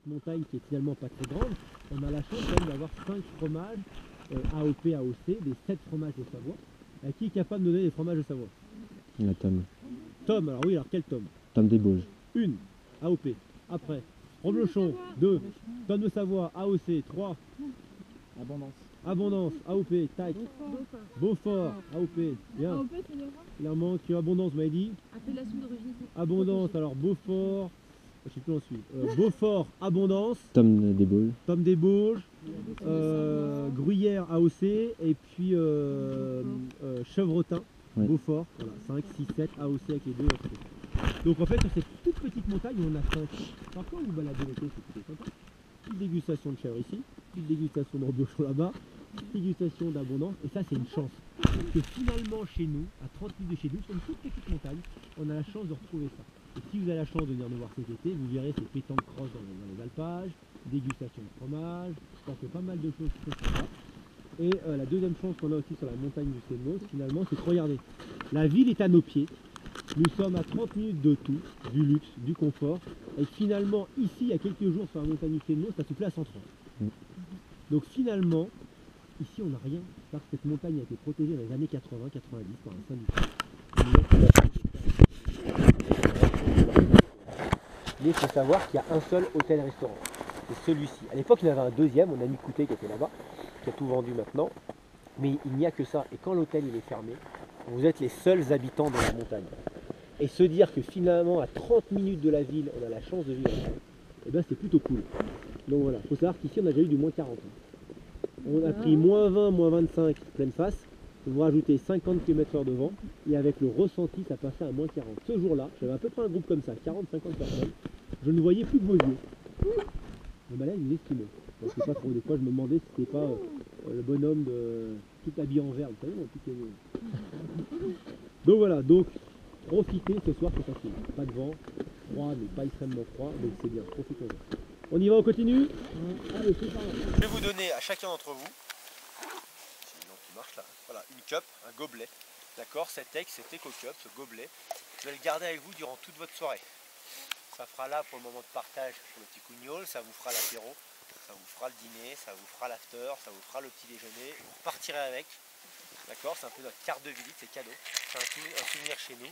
cette montagne qui est finalement pas très grande, on a la chance quand même d'avoir 5 fromages AOP, AOC, des 7 fromages de Savoie. Qui est capable de donner les fromages de Savoie? La Tom. Tom, alors oui, alors quel Tom? Tom des Bauges. 1, AOP. Après, Roblochon, 2, Tom de Savoie, AOC, 3, Abondance. Abondance, AOP, tac. Beaufort, AOP, bien. AOP, c'est le roi. Il en manque Abondance, vous m'avez dit. Appellation d'origine. Abondance, alors Beaufort, je sais plus où on suit. Beaufort, Abondance, Tom des Bauges. Tom des Bauges, Gruyère, AOC, et puis Chevretin, Ouais. Beaufort, voilà, 5, 6, 7, AOC avec les deux. Donc en fait, sur cette toute petite montagne, on a 5. Parfois, vous baladez l'été, c'est plutôt sympa. Petite dégustation de chèvre ici, petite dégustation de Roblochon là-bas, petite dégustation d'Abondance, et ça, c'est une chance. Parce que finalement, chez nous, à 30 minutes de chez nous, sur une toute petite montagne, on a la chance de retrouver ça. Et si vous avez la chance de venir nous voir cet été, vous verrez ces pétanques cross dans les alpages, dégustation de fromage, je pense qu'il y a pas mal de choses qui sont sympas. Et la deuxième chance qu'on a aussi sur la montagne du Sénos, finalement, c'est que regardez, la ville est à nos pieds, nous sommes à 30 minutes de tout, du luxe, du confort, et finalement, ici, il y a quelques jours sur la montagne du Sénos, ça soufflait à 130. Donc finalement, ici, on n'a rien, parce que cette montagne a été protégée dans les années 80-90 par un syndicat. Mais il faut savoir qu'il y a un seul hôtel-restaurant, c'est celui-ci. À l'époque, il y en avait un deuxième, mon ami Coutet qui était là-bas, qui a tout vendu maintenant, mais il n'y a que ça. Et quand l'hôtel il est fermé, vous êtes les seuls habitants de la montagne. Et se dire que finalement, à 30 minutes de la ville, on a la chance de vivre là, et bien c'est plutôt cool. Donc voilà, il faut savoir qu'ici, on a déjà eu du moins 40. On a pris moins 20, moins 25 pleine face. Vous rajoutez 50 km/h de vent, et avec le ressenti, ça passait à moins 40. Ce jour-là, j'avais à peu près un groupe comme ça, 40-50 personnes, je ne voyais plus que vos yeux. Le malin, il estimait. Je sais pas trop, des fois je me demandais si c'était pas le bonhomme de tout habillé en vert, vous savez, mon petit Kenny. Donc voilà, donc profitez ce soir, c'est facile. Pas de vent, froid, mais pas extrêmement froid, donc c'est bien, profitons-en. On y va, on continue? Allez, c'est parti. Je vais vous donner à chacun d'entre vous, c'est le nom qui marche là, voilà, une cup, un gobelet. D'accord, cet éco-cup, ce gobelet, vous allez le garder avec vous durant toute votre soirée. Ça fera là pour le moment de partage pour le petit cougnol, ça vous fera l'apéro, ça vous fera le dîner, ça vous fera l'after, ça vous fera le petit déjeuner. Vous repartirez avec, d'accord, c'est un peu notre carte de visite, c'est cadeau, c'est un souvenir chez nous.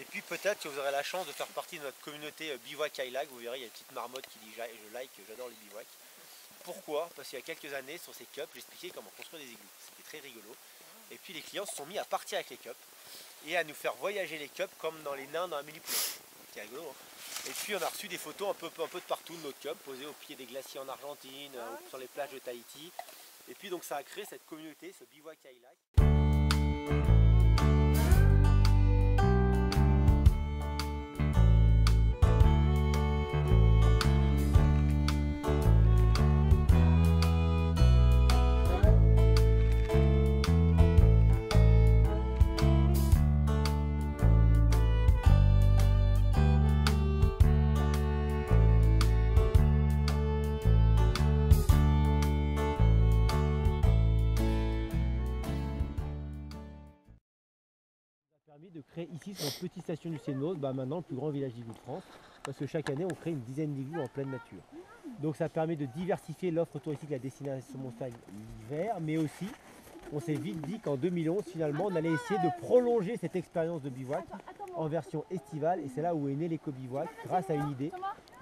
Et puis peut-être que vous aurez la chance de faire partie de notre communauté bivouac I-Like. Vous verrez, il y a une petite marmotte qui dit je like, j'adore les bivouacs. Pourquoi? Parce qu'il y a quelques années sur ces cups, j'expliquais comment construire des igloos, c'était très rigolo. Et puis les clients se sont mis à partir avec les cups et à nous faire voyager les cups comme dans les nains dans un mini poulet. C'est rigolo, hein. Et puis on a reçu des photos un peu de partout de notre cup, posées au pied des glaciers en Argentine, sur les plages de Tahiti. Et puis donc ça a créé cette communauté, ce bivouac I-Like. De créer ici sur notre petite station du Sénos, maintenant le plus grand village d'igloo de France, parce que chaque année on crée une dizaine d'igloos en pleine nature. Donc ça permet de diversifier l'offre touristique de la destination montagne l'hiver, mais aussi on s'est vite dit qu'en 2011 finalement on allait essayer de prolonger cette expérience de bivouac en version estivale, et c'est là où est né l'éco-bivouac grâce à une idée.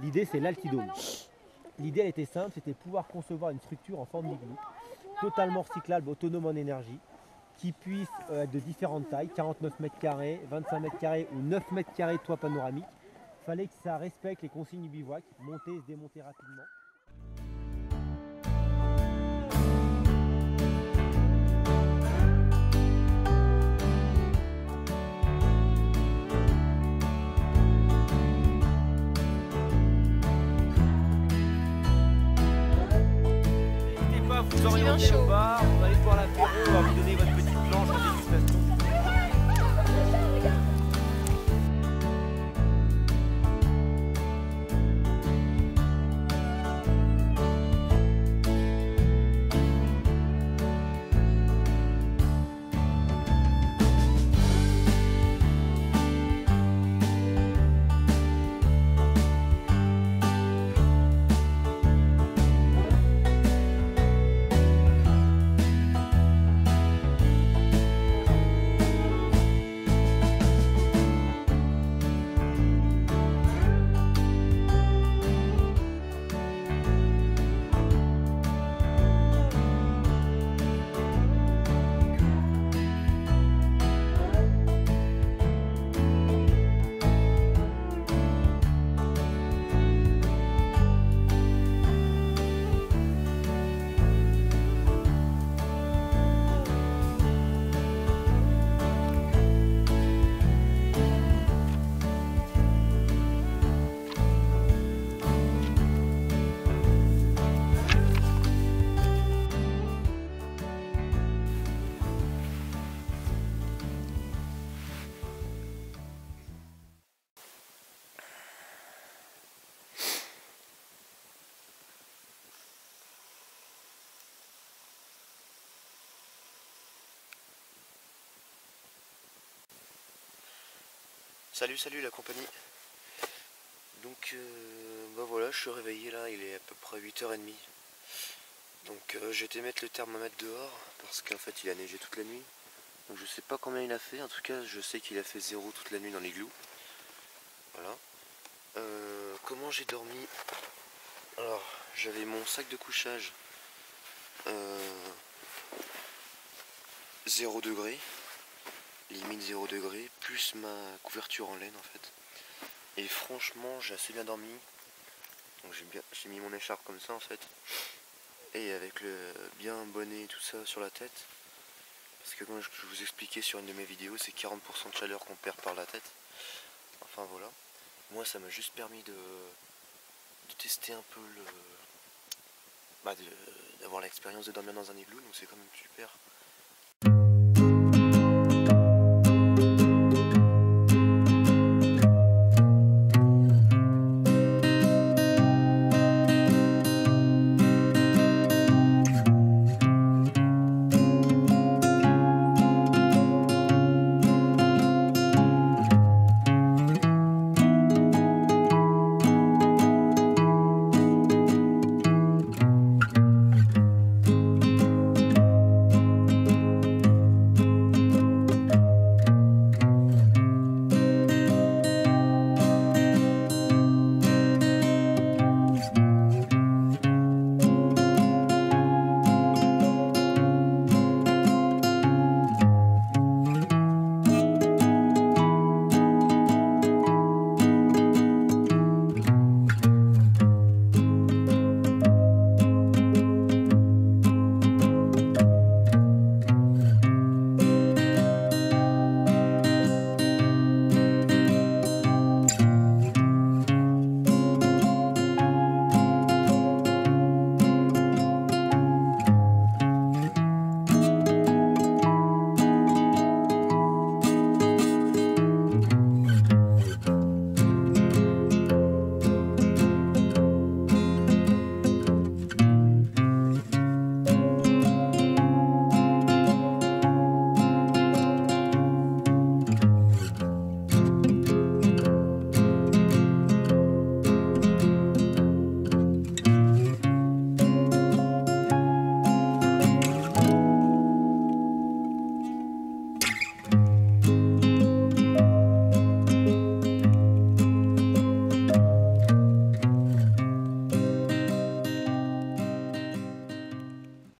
L'idée c'est l'altidome. L'idée elle était simple, c'était pouvoir concevoir une structure en forme d'igloo, totalement recyclable, autonome en énergie, qui puisse être de différentes tailles, 49 mètres carrés, 25 mètres carrés ou 9 mètres carrés de toit panoramique. Il fallait que ça respecte les consignes du bivouac, monter et se démonter rapidement. N'hésitez pas à vous orienter au bar, on va aller voir l'apéro, on va vous donner votre petite planche de dégustation. Salut la compagnie. Donc bah voilà, je suis réveillé là, il est à peu près 8h30. Donc j'ai été mettre le thermomètre dehors parce qu'en fait il a neigé toute la nuit. Donc je sais pas combien il a fait, en tout cas je sais qu'il a fait 0 toute la nuit dans l'igloo. Voilà. Comment j'ai dormi? Alors j'avais mon sac de couchage 0 degré, limite 0 degré, plus ma couverture en laine en fait. Et franchement j'ai assez bien dormi. Donc j'ai mis mon écharpe comme ça en fait. Et avec le bien bonnet et tout ça sur la tête. Parce que comme je vous expliquais sur une de mes vidéos, c'est 40% de chaleur qu'on perd par la tête. Enfin voilà. Moi ça m'a juste permis de tester un peu le. D'avoir l'expérience de dormir dans un igloo, donc c'est quand même super.